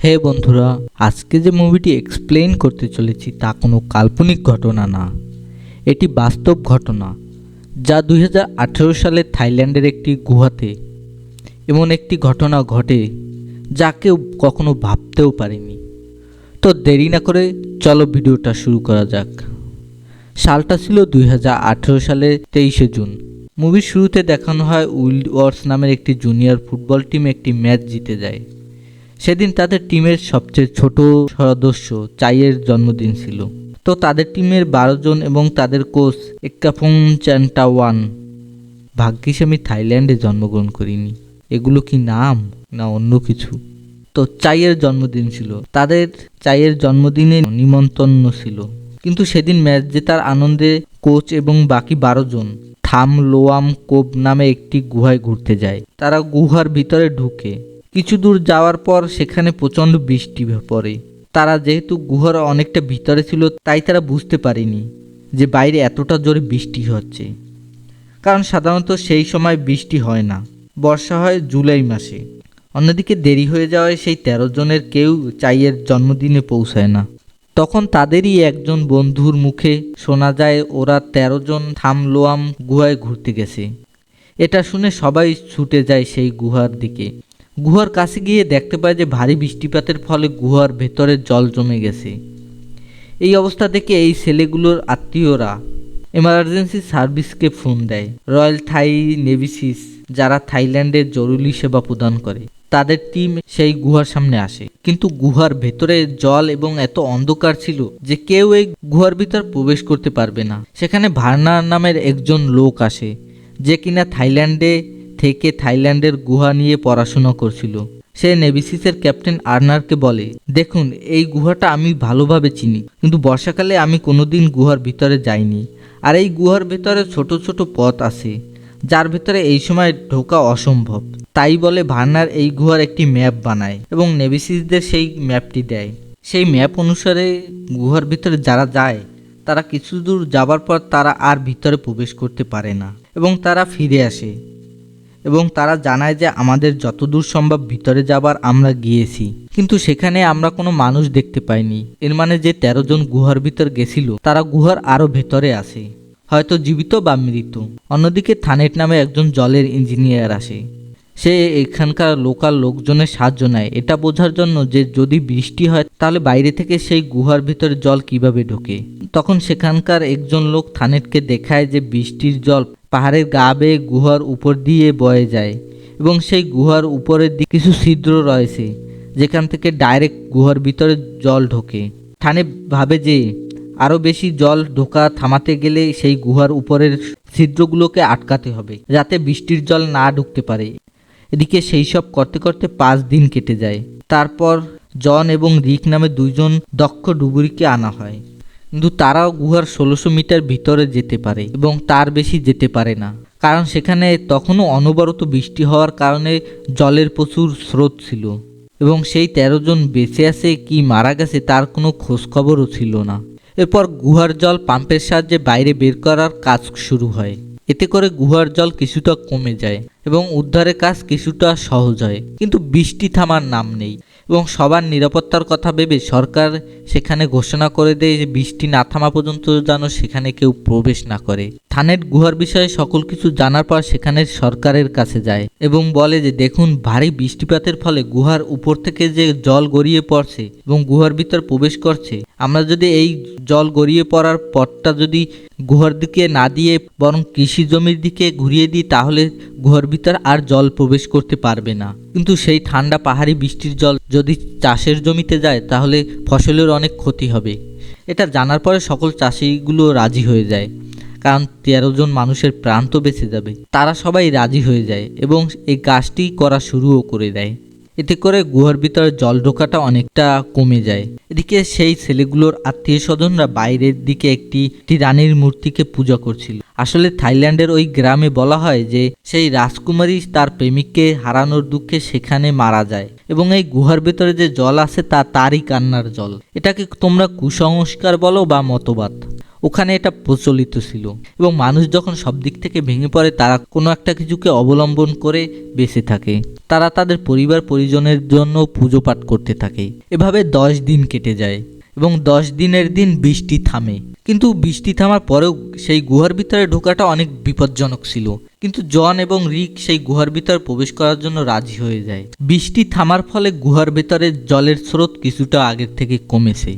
হে বন্ধুরা, আজকে যে মুভিটি এক্সপ্লেইন করতে চলেছি তা কোনো কাল্পনিক ঘটনা না। এটি বাস্তব ঘটনা যা 2018 সালে থাইল্যান্ডের একটি গুহাতে এমন একটি ঘটনা ঘটে যা কেউ কখনো ভাবতেও পারেনি। তো দেরি না করে চলো ভিডিওটা শুরু করা যাক। সালটা ছিল 2018 সালে 23শে জুন। মুভির শুরুতে দেখানো হয় উইল্ড ওয়ার্স নামের একটি জুনিয়র ফুটবল টিম একটি ম্যাচ জিতে যায়। সেদিন তাদের টিমের সবচেয়ে ছোট সদস্য চাইয়ের জন্মদিন ছিল। তো তাদের টিমের 12 জন এবং তাদের কোচ এক্কাফং চ্যান্টাওয়ান। ভাগ্যিস আমি থাইল্যান্ডে জন্মগ্রহণ করিনি। এগুলো কি নাম না অন্য কিছু? তো চাইয়ের জন্মদিন ছিল, তাদের চাইয়ের জন্মদিনে নিমন্ত্রণ ছিল। কিন্তু সেদিন ম্যাচ জেতার আনন্দে কোচ এবং বাকি 12 জন থাম লোয়াম কোব নামে একটি গুহায় ঘুরতে যায়। তারা গুহার ভিতরে ঢুকে কিছু দূর যাওয়ার পর সেখানে প্রচণ্ড বৃষ্টি পড়ে। তারা যেহেতু গুহার অনেকটা ভিতরে ছিল তাই তারা বুঝতে পারেনি যে বাইরে এতটা জোরে বৃষ্টি হচ্ছে, কারণ সাধারণত সেই সময় বৃষ্টি হয় না, বর্ষা হয় জুলাই মাসে। অন্যদিকে দেরি হয়ে যাওয়ায় সেই 13 জনের কেউ চাইয়ের জন্মদিনে পৌঁছায় না। তখন তাদেরই একজন বন্ধুর মুখে শোনা যায় ওরা 13 জন থামলোয়াম গুহায় ঘুরতে গেছে। এটা শুনে সবাই ছুটে যায় সেই গুহার দিকে। গুহার কাছে গিয়ে দেখতে পায় যে ভারী বৃষ্টিপাতের ফলে গুহার ভেতরে জল জমে গেছে। এই অবস্থা দেখে এই ছেলেগুলোর আত্মীয়রা এমার্জেন্সি সার্ভিসকে ফোন দেয়। রয়্যাল থাই নেভিসিস, যারা থাইল্যান্ডের জরুরি সেবা প্রদান করে, তাদের টিম সেই গুহার সামনে আসে। কিন্তু গুহার ভেতরে জল এবং এত অন্ধকার ছিল যে কেউ এই গুহার ভিতর প্রবেশ করতে পারবে না। সেখানে ভার্নার নামের একজন লোক আসে, যে কিনা থাইল্যান্ডে থেকে থাইল্যান্ডের গুহা নিয়ে পড়াশোনা করছিল। সে নেভিসিসের ক্যাপ্টেন আর্নারকে বলে, দেখুন এই গুহাটা আমি ভালোভাবে চিনি, কিন্তু বর্ষাকালে আমি কোনোদিন গুহার ভিতরে যাইনি। আর এই গুহার ভেতরে ছোট ছোট পথ আছে যার ভেতরে এই সময় ঢোকা অসম্ভব। তাই বলে ভার্নার এই গুহার একটি ম্যাপ বানায় এবং নেভিসিসদের সেই ম্যাপটি দেয়। সেই ম্যাপ অনুসারে গুহার ভিতরে যারা যায় তারা কিছু দূর যাবার পর তারা আর ভিতরে প্রবেশ করতে পারে না এবং তারা ফিরে আসে এবং তারা জানায় যে আমাদের যতদূর সম্ভব ভিতরে যাবার আমরা গিয়েছি, কিন্তু সেখানে আমরা কোনো মানুষ দেখতে পাইনি। এর মানে যে 13 জন গুহার ভিতর গেছিল তারা গুহার আরো ভেতরে আছে, হয়তো জীবিত বা মৃত। অন্যদিকে থানেট নামে একজন জলের ইঞ্জিনিয়ার আসে। সে এখানকার লোকাল লোকজনের সাহায্য নেয় এটা বোঝার জন্য যে যদি বৃষ্টি হয় তাহলে বাইরে থেকে সেই গুহার ভিতরে জল কিভাবে ঢোকে। তখন সেখানকার একজন লোক থানেটকে দেখায় যে বৃষ্টির জল পাহাড়ের গা বেয়ে গুহার উপর দিয়ে বয়ে যায় এবং সেই গুহার উপরের দিকে কিছু ছিদ্র রয়েছে যেখান থেকে ডাইরেক্ট গুহার ভিতরে জল ঢোকে। থানে ভাবে যে আরও বেশি জল ঢোকা থামাতে গেলে সেই গুহার উপরের ছিদ্রগুলোকে আটকাতে হবে যাতে বৃষ্টির জল না ঢুকতে পারে। এদিকে সেই সব করতে করতে 5 দিন কেটে যায়। তারপর জন এবং রিক নামে 2 জন দক্ষ ডুবুরিকে আনা হয়, কিন্তু তারাও গুহার 1600 মিটার ভিতরে যেতে পারে এবং তার বেশি যেতে পারে না, কারণ সেখানে তখনও অনবরত বৃষ্টি হওয়ার কারণে জলের প্রচুর স্রোত ছিল এবং সেই 13 জন বেঁচে আছে কি মারা গেছে তার কোনো খোঁজখবরও ছিল না। এরপর গুহার জল পাম্পের সাহায্যে বাইরে বের করার কাজ শুরু হয়। এতে করে গুহার জল কিছুটা কমে যায় এবং উদ্ধারের কাজ কিছুটা সহজ হয়, কিন্তু বৃষ্টি থামার নাম নেই এবং সবার নিরাপত্তার কথা ভেবে সরকার সেখানে ঘোষণা করে দেয় যে বৃষ্টি না থামা পর্যন্ত যেন সেখানে কেউ প্রবেশ না করে। থানেট গুহার বিষয়ে সকল কিছু জানার পর সেখানের সরকারের কাছে যায় এবং বলে যে দেখুন, ভারী বৃষ্টিপাতের ফলে গুহার উপর থেকে যে জল গড়িয়ে পড়ছে এবং গুহার ভিতর প্রবেশ করছে, আমরা যদি এই জল গড়িয়ে পড়ার পথটা যদি গুহার দিকে না দিয়ে বরং কৃষি জমির দিকে ঘুরিয়ে দিই তাহলে গুহার ভিতর আর জল প্রবেশ করতে পারবে না। কিন্তু সেই ঠান্ডা পাহাড়ি বৃষ্টির জল যদি চাষের জমিতে যায় তাহলে ফসলের অনেক ক্ষতি হবে। এটা জানার পরে সকল চাষিগুলো রাজি হয়ে যায়, কারণ 13 জন মানুষের প্রাণ তো বেঁচে যাবে। তারা সবাই রাজি হয়ে যায় এবং এই কাজটি করা শুরুও করে দেয়। এতে করে গুহার ভিতরে জল ঢোকাটা অনেকটা কমে যায়। এদিকে সেই ছেলেগুলোর আত্মীয় স্বজনরা বাইরের দিকে একটি রানীর মূর্তিকে পূজা করছিল। আসলে থাইল্যান্ডের ওই গ্রামে বলা হয় যে সেই রাজকুমারী তার প্রেমিককে হারানোর দুঃখে সেখানে মারা যায় এবং এই গুহার ভেতরে যে জল আছে তা তারই কান্নার জল। এটাকে তোমরা কুসংস্কার বলো বা মতবাদ, ওখানে এটা প্রচলিত ছিল এবং মানুষ যখন সব দিক থেকে ভেঙে পড়ে তারা কোনো একটা কিছুকে অবলম্বন করে বেঁচে থাকে। তারা তাদের পরিবার পরিজনের জন্য পুজো পাঠ করতে থাকে। এভাবে 10 দিন কেটে যায় এবং 10 দিনের দিন বৃষ্টি থামে। কিন্তু বৃষ্টি থামার পরেও সেই গুহার ভিতরে ঢোকাটা অনেক বিপজ্জনক ছিল। কিন্তু জন এবং রিক সেই গুহার ভিতরে প্রবেশ করার জন্য রাজি হয়ে যায়। বৃষ্টি থামার ফলে গুহার ভিতরে জলের স্রোত কিছুটা আগের থেকে কমেছে।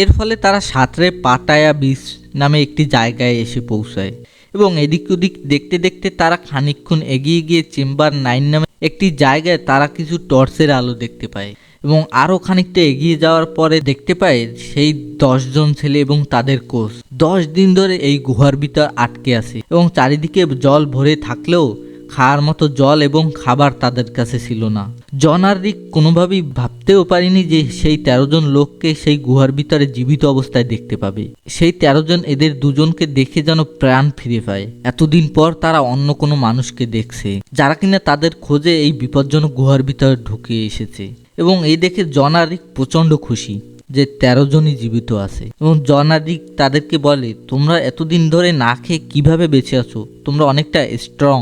এর ফলে তারা সাঁতরে পাটায়া বিচ নামে একটি জায়গায় এসে পৌঁছায় এবং এদিক ওদিক দেখতে দেখতে তারা খানিকক্ষণ এগিয়ে গিয়ে চেম্বার 9 নামে একটি জায়গায় তারা কিছু টর্চের আলো দেখতে পায় এবং আরও খানিকটা এগিয়ে যাওয়ার পরে দেখতে পায় সেই 10 জন ছেলে এবং তাদের কোচ 10 দিন ধরে এই গুহার ভিতর আটকে আছে এবং চারিদিকে জল ভরে থাকলেও খাওয়ার মতো জল এবং খাবার তাদের কাছে ছিল না। জন আর রিক কোনোভাবেই ভাবতেও পারেনি যে সেই 13 জন লোককে সেই গুহার ভিতরে জীবিত অবস্থায় দেখতে পাবে। সেই 13 জন এদের দুজনকে দেখে যেন প্রাণ ফিরে পায়। এতদিন পর তারা অন্য কোনো মানুষকে দেখছে যারা কিনা তাদের খোঁজে এই বিপজ্জনক গুহার ভিতরে ঢুকে এসেছে এবং এই দেখে জন আর রিক প্রচণ্ড খুশি যে 13 জনই জীবিত আছে এবং জন আর রিক তাদেরকে বলে, তোমরা এতদিন ধরে না খেয়ে কীভাবে বেঁচে আছো, তোমরা অনেকটা স্ট্রং।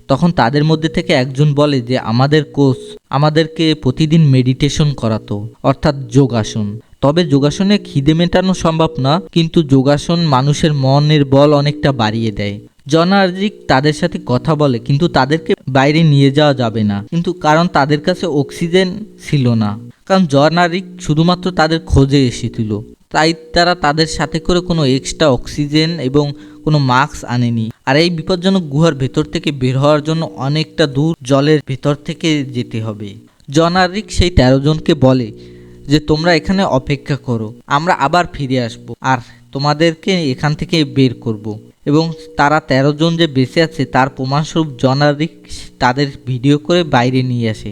তখন তাদের মধ্যে থেকে একজন বলে যে আমাদের কোচ আমাদেরকে প্রতিদিন মেডিটেশন করাতো, অর্থাৎ যোগাসন। তবে যোগাসনে খিদে মেটানো সম্ভব না, কিন্তু যোগাসন মানুষের মনের বল অনেকটা বাড়িয়ে দেয়। জন আর রিক তাদের সাথে কথা বলে কিন্তু তাদেরকে বাইরে নিয়ে যাওয়া যাবে না, কিন্তু কারণ তাদের কাছে অক্সিজেন ছিল না, কারণ জন আর রিক শুধুমাত্র তাদের খোঁজে এসেছিল। তাই তারা তাদের সাথে করে কোনো এক্সট্রা অক্সিজেন এবং কোনো মাস্ক আনেনি। আর এই বিপজ্জনক গুহার ভেতর থেকে বের হওয়ার জন্য অনেকটা দূর জলের ভেতর থেকে যেতে হবে। জন আর রিক সেই 13 জনকে বলে যে তোমরা এখানে অপেক্ষা করো, আমরা আবার ফিরে আসব আর তোমাদেরকে এখান থেকে বের করব। এবং তারা 13 জন যে বেঁচে আছে তার প্রমাণস্বরূপ জন আর রিক তাদের ভিডিও করে বাইরে নিয়ে আসে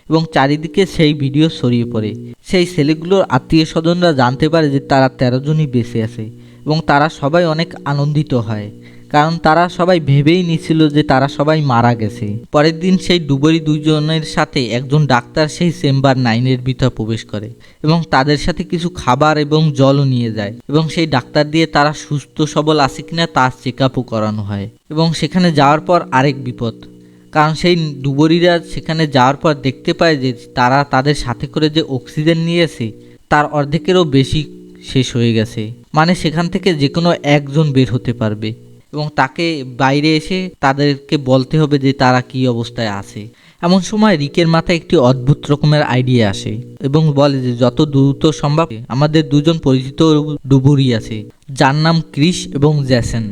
এবং চারিদিকে সেই ভিডিও ছড়িয়ে পড়ে। সেই ছেলেগুলোর আত্মীয় স্বজনরা জানতে পারে যে তারা 13 জনই বেঁচে আছে এবং তারা সবাই অনেক আনন্দিত হয়, কারণ তারা সবাই ভেবেই নিছিল যে তারা সবাই মারা গেছে। পরের দিন সেই ডুবুরি 2 জনের সাথে একজন ডাক্তার সেই চেম্বার 9-এর ভিতর প্রবেশ করে এবং তাদের সাথে কিছু খাবার এবং জলও নিয়ে যায় এবং সেই ডাক্তার দিয়ে তারা সুস্থ সবল আছে কিনা তার চেক আপও করানো হয়। এবং সেখানে যাওয়ার পর আরেক বিপদ, কারণ সেই ডুবুরিরা সেখানে যাওয়ার পর দেখতে পায় যে তারা তাদের সাথে করে যে অক্সিজেন নিয়েছে তার অর্ধেকেরও বেশি শেষ হয়ে গেছে। মানে সেখান থেকে যে কোনো একজন বের হতে পারবে এবং তাকে বাইরে এসে তাদেরকে বলতে হবে যে তারা কি অবস্থায় আছে। এমন সময় রিকের মাথায় একটি অদ্ভুত রকমের আইডিয়া আসে এবং বলে যে যত দ্রুত সম্ভব আমাদের 2 জন পরিচিত ডুবুরি আছে যার নাম ক্রিস এবং জ্যাসন,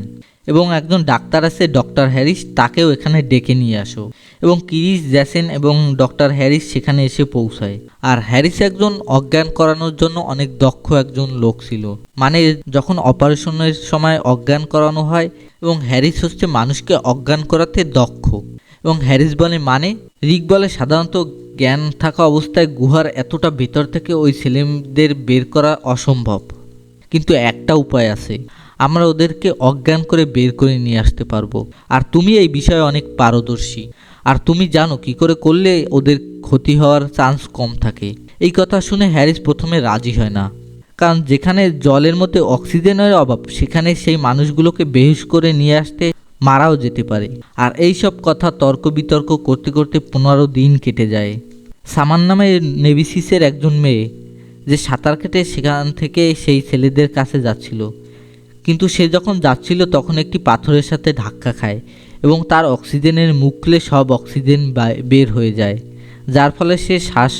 এবং একজন ডাক্তার আছে ডক্টর হ্যারিস, তাকেও এখানে ডেকে নিয়ে আসো। এবং ক্রিস, জ্যাসন এবং ডক্টর হ্যারিস সেখানে এসে পৌঁছায়। আর হ্যারিস একজন অজ্ঞান করানোর জন্য অনেক দক্ষ একজন লোক ছিল, মানে যখন অপারেশনের সময় অজ্ঞান করানো হয়, এবং হ্যারিস হচ্ছে মানুষকে অজ্ঞান করাতে দক্ষ। এবং হ্যারিস বলে মানে, রিক বলে সাধারণত জ্ঞান থাকা অবস্থায় গুহার এতটা ভেতর থেকে ওই ছেলেদের বের করা অসম্ভব, কিন্তু একটা উপায় আছে, আমরা ওদেরকে অজ্ঞান করে বের করে নিয়ে আসতে পারবো। আর তুমি এই বিষয়ে অনেক পারদর্শী, আর তুমি জানো কি করে করলে ওদের ক্ষতি হওয়ার চান্স কম থাকে। এই কথা শুনে হ্যারিস প্রথমে রাজি হয় না, কারণ যেখানে জলের মধ্যে অক্সিজেনের অভাব সেখানে সেই মানুষগুলোকে বেহুশ করে নিয়ে আসতে মারাও যেতে পারে। আর এই সব কথা তর্ক বিতর্ক করতে করতে 15 দিন কেটে যায়। সামান নামে নেভিসিসের একজন মেয়ে যে সাঁতার কেটে সেখান থেকে সেই ছেলেদের কাছে যাচ্ছিল, কিন্তু সে যখন যাচ্ছিল তখন একটি পাথরের সাথে ধাক্কা খায় এবং তার অক্সিজেনের মুখ খুলে সব অক্সিজেন বের হয়ে যায়, যার ফলে সে শ্বাস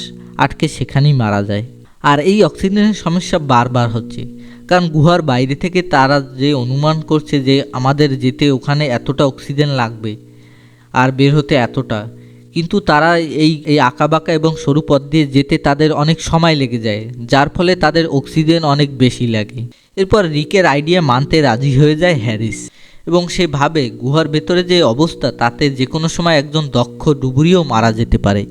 আটকে সেখানেই মারা যায়। আর এই অক্সিজেনের সমস্যা বারবার হচ্ছে, কারণ গুহার বাইরে থেকে তারা যে অনুমান করছে যে আমাদের যেতে ওখানে এতটা অক্সিজেন লাগবে আর বের হতে এতটা, কিন্তু তারা এই আঁকাবাঁকা এবং সরু পথ দিয়ে যেতে তাদের অনেক সময় লেগে যায়, যার ফলে তাদের অক্সিজেন অনেক বেশি লাগে। এরপর রিকের আইডিয়া মানতে রাজি হয়ে যায় হ্যারিস, এবং সে ভাবে গুহার ভেতরে যে অবস্থা তাতে যে কোনো সময় একজন দক্ষ ডুবুরিও মারা যেতে পারে।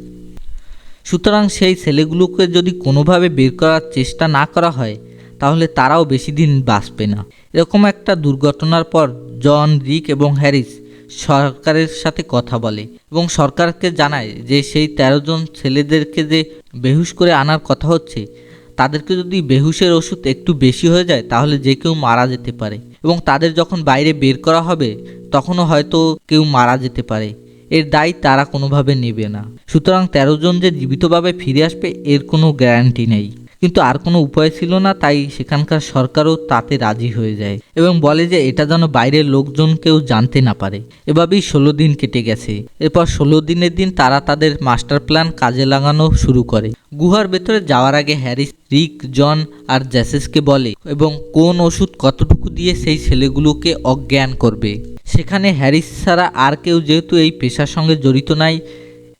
সুতরাং সেই ছেলেগুলোকে যদি কোনোভাবে বের করার চেষ্টা না করা হয় তাহলে তারাও বেশি দিন বাঁচবে না। এরকম একটা দুর্ঘটনার পর জন, রিক এবং হ্যারিস সরকারের সাথে কথা বলে এবং সরকারকে জানায় যে সেই 13 জন ছেলেদেরকে যে বেহুশ করে আনার কথা হচ্ছে তাদেরকে যদি বেহুশের ওষুধ একটু বেশি হয়ে যায় তাহলে যে কেউ মারা যেতে পারে, এবং তাদের যখন বাইরে বের করা হবে তখনও হয়তো কেউ মারা যেতে পারে। এর দায় তারা কোনোভাবে নেবে না। সুতরাং 13 জন যে জীবিতভাবে ফিরে আসবে এর কোনো গ্যারান্টি নেই। কিন্তু আর কোনো উপায় ছিল না, তাই সেখানকার সরকারও তাতে রাজি হয়ে যায় এবং বলে যে এটা যেন বাইরের লোকজন কেউ জানতে না পারে। এভাবেই 16 দিন কেটে গেছে। এরপর 16 দিনের দিন তারা তাদের মাস্টার প্ল্যান কাজে লাগানো শুরু করে। গুহার ভেতরে যাওয়ার আগে হ্যারিস রিক, জন আর জ্যাসেসকে বলে এবং কোন ওষুধ কতটুকু দিয়ে সেই ছেলেগুলোকে অজ্ঞান করবে। সেখানে হ্যারিস ছাড়া আর কেউ যেহেতু এই পেশার সঙ্গে জড়িত নাই,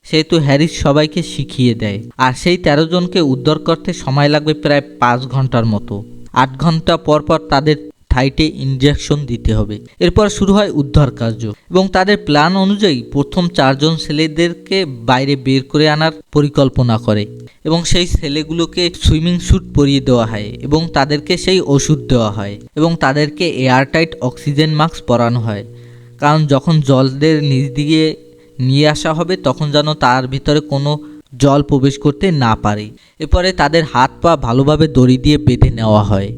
সেহেতু হ্যারিস সবাইকে শিখিয়ে দেয়। আর সেই 13 জনকে উদ্ধার করতে সময় লাগবে প্রায় 5 ঘন্টার মতো। 8 ঘন্টা পর পর তাদের থাইটে ইনজেকশন দিতে হবে। এরপর শুরু হয় উদ্ধার কার্য এবং তাদের প্ল্যান অনুযায়ী প্রথম 4 জন ছেলেদেরকে বাইরে বের করে আনার পরিকল্পনা করে এবং সেই ছেলেগুলোকে সুইমিং স্যুট পরিয়ে দেওয়া হয় এবং তাদেরকে সেই ওষুধ দেওয়া হয় এবং তাদেরকে এয়ারটাইট অক্সিজেন মাস্ক পরানো হয়, কারণ যখন জলের নিচ দিয়ে নিয়ে আসা হবে তখন যেন তার ভিতরে কোনো জল প্রবেশ করতে না পারে। এরপরে তাদের হাত পা ভালোভাবে দড়ি দিয়ে বেঁধে নেওয়া হয়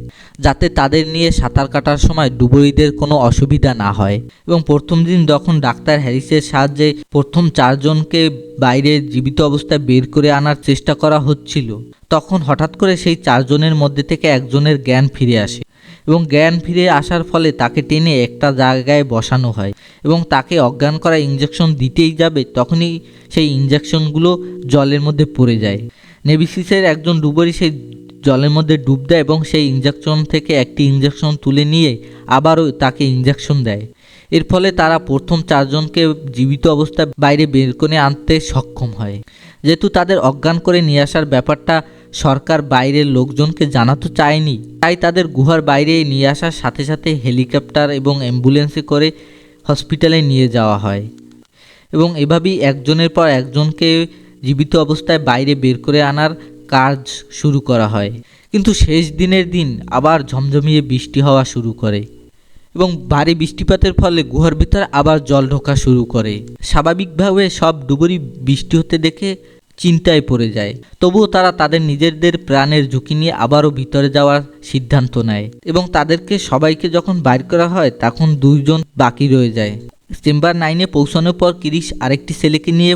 যাতে তাদের নিয়ে সাঁতার কাটার সময় ডুবুরিদের কোনো অসুবিধা না হয়। এবং প্রথম দিন যখন ডাক্তার হ্যারিসের সাহায্যে প্রথম 4 জনকে বাইরে জীবিত অবস্থায় বের করে আনার চেষ্টা করা হচ্ছিল, তখন হঠাৎ করে সেই 4 জনের মধ্যে থেকে একজনের জ্ঞান ফিরে আসে এবং জ্ঞান ফিরে আসার ফলে তাকে টেনে একটা জায়গায় বসানো হয় এবং তাকে অজ্ঞান করা ইঞ্জেকশন দিতেই যাবে তখনই সেই ইঞ্জেকশনগুলো জলের মধ্যে পড়ে যায়। নেভিসিসের একজন ডুবুরি সেই জলের মধ্যে ডুব দেয় এবং সেই ইঞ্জেকশন থেকে একটি ইঞ্জেকশন তুলে নিয়ে আবারও তাকে ইঞ্জেকশন দেয়। এর ফলে তারা প্রথম 4 জনকে জীবিত অবস্থায় বাইরে বের করে আনতে সক্ষম হয়। যেহেতু তাদের অজ্ঞান করে নিয়ে আসার ব্যাপারটা সরকার বাইরের লোকজনকে জানাতে চায়নি, তাই তাদের গুহার বাইরে নিয়ে আসার সাথে সাথে হেলিকপ্টার এবং অ্যাম্বুলেন্সে করে হসপিটালে নিয়ে যাওয়া হয় এবং এভাবেই একজনের পর একজনকে জীবিত অবস্থায় বাইরে বের করে আনার কাজ শুরু করা হয়। কিন্তু শেষ দিনের দিন আবার ঝমঝমিয়ে বৃষ্টি হওয়া শুরু করে এবং ভারী বৃষ্টিপাতের ফলে গুহার ভিতরে আবার জল ঢোকা শুরু করে। স্বাভাবিকভাবে সব ডুবুরি বৃষ্টি হতে দেখে চিন্তায় পড়ে যায়, তবুও তারা তাদের নিজেদের প্রাণের ঝুঁকি নিয়ে আবারও ভিতরে যাওয়ার সিদ্ধান্ত নেয় এবং তাদেরকে সবাইকে যখন বাইর করা হয় তখন 2 জন বাকি রয়ে যায়। চেম্বার 9-এ পৌঁছানোর পর ক্রিস আরেকটি ছেলেকে নিয়ে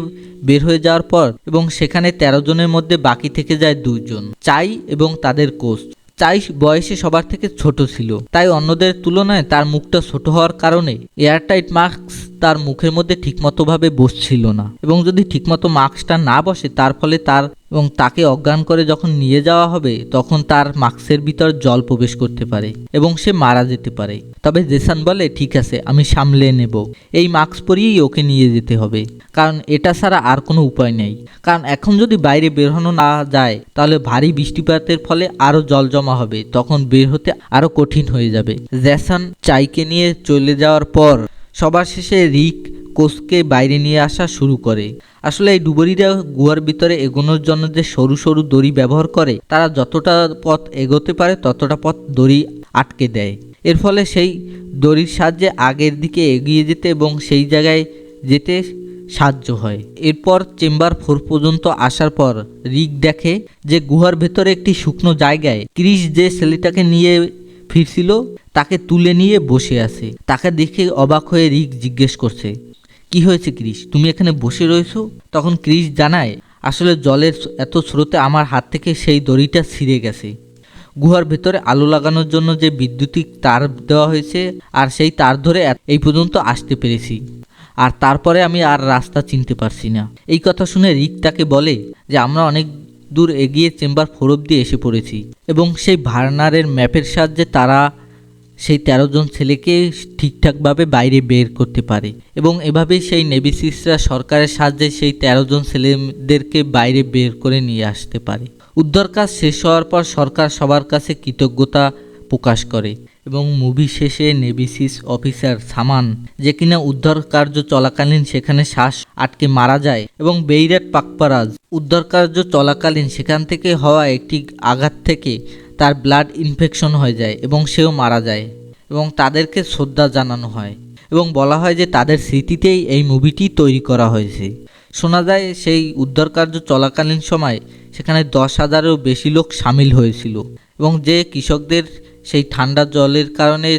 বের হয়ে যাওয়ার পর এবং সেখানে 13 জনের মধ্যে বাকি থেকে যায় 2 জন, চাই এবং তাদের কোচ। চাই বয়সে সবার থেকে ছোট ছিল, তাই অন্যদের তুলনায় তার মুখটা ছোট হওয়ার কারণে এয়ারটাইট মাস্ক তার মুখের মধ্যে ঠিকমতোভাবে বসছিল না এবং যদি ঠিকমতো মাস্কটা না বসে তার ফলে তাকে অজ্ঞান করে যখন নিয়ে যাওয়া হবে তখন তার মাস্কের ভিতর জল প্রবেশ করতে পারে এবং সে মারা যেতে পারে। তবে জেসন বলে ঠিক আছে, আমি সামলে নেব, এই মাস্ক পরিয়েই ওকে নিয়ে যেতে হবে, কারণ এটা ছাড়া আর কোনো উপায় নেই। কারণ এখন যদি বাইরে বেরোনো না যায় তাহলে ভারী বৃষ্টিপাতের ফলে আরও জল জমা হবে, তখন বের হতে আরও কঠিন হয়ে যাবে। জেসন চাইকে নিয়ে চলে যাওয়ার পর সবার শেষে রিক কোচকে বাইরে নিয়ে আসা শুরু করে। আসলে এই ডুবুরিরা গুহার ভিতরে এগোনোর জন্য যে সরু সরু দড়ি ব্যবহার করে, তারা যতটা পথ এগোতে পারে ততটা পথ দড়ি আটকে দেয়। এর ফলে সেই দড়ির সাহায্যে আগের দিকে এগিয়ে যেতে এবং সেই জায়গায় যেতে সাহায্য হয়। এরপর চেম্বার 4 পর্যন্ত আসার পর রিক দেখে যে গুহার ভেতরে একটি শুকনো জায়গায় ক্রিস যে ছেলেটাকে নিয়ে ফিরছিল তাকে তুলে নিয়ে বসে আছে। তাকে দেখে অবাক হয়ে রিক জিজ্ঞেস করছে, কি হয়েছে ক্রিস, তুমি এখানে বসে রয়েছো? তখন ক্রিস জানায়, আসলে জলের এত স্রোতে আমার হাত থেকে সেই দড়িটা ছিঁড়ে গেছে। গুহার ভেতরে আলো লাগানোর জন্য যে বৈদ্যুতিক তার দেওয়া হয়েছে আর সেই তার ধরে এই পর্যন্ত আসতে পেরেছি, আর তারপরে আমি আর রাস্তা চিনতে পারছি না। এই কথা শুনে রিক তাকে বলে যে আমরা অনেক দূর এগিয়ে চেম্বার 4 অবধি এসে পড়েছি এবং সেই ভার্নারের ম্যাপের সাহায্যে তারা সেই 13 জন ছেলেকে ঠিকঠাকভাবে বাইরে বের করতে পারে এবং এভাবেই সেই নেভিসিসরা সরকারের সাহায্যে সেই 13 জন ছেলেদেরকে বাইরে বের করে নিয়ে আসতে পারে। উদ্ধার কাজ শেষ হওয়ার পর সরকার সবার কাছে কৃতজ্ঞতা প্রকাশ করে এবং মুভি শেষে নেভিসিস অফিসার সামান, যে কিনা উদ্ধার কার্য চলাকালীন সেখানে শ্বাস আটকে মারা যায়, এবং বেইরাট পাকপারাজ উদ্ধার কার্য চলাকালীন সেখান থেকে হওয়া একটি আঘাত থেকে তার ব্লাড ইনফেকশন হয়ে যায় এবং সেও মারা যায় এবং তাদেরকে শ্রদ্ধা জানানো হয় এবং বলা হয় যে তাদের স্মৃতিতেই এই মুভিটি তৈরি করা হয়েছে। শোনা যায় সেই উদ্ধার কার্য চলাকালীন সময় সেখানে 10,000-এরও বেশি লোক সামিল হয়েছিল এবং যে কৃষকদের সেই ঠান্ডা জলের কারণে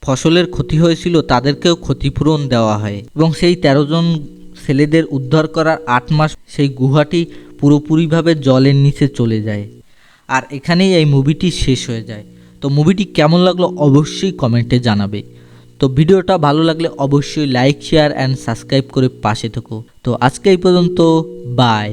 ফসলের ক্ষতি হয়েছিল তাদেরকেও ক্ষতিপূরণ দেওয়া হয় এবং সেই 13 জন ছেলেদের উদ্ধার করার 8 মাস সেই গুহাটি পুরোপুরিভাবে জলের নিচে চলে যায়। আর এখানেই এই মুভিটি শেষ হয়ে যায়। তো মুভিটি কেমন লাগলো অবশ্যই কমেন্টে জানাবে। তো ভিডিওটা ভালো লাগলে অবশ্যই লাইক শেয়ার অ্যান্ড সাবস্ক্রাইব করে পাশে থেকো। তো আজকে এই পর্যন্ত, বাই।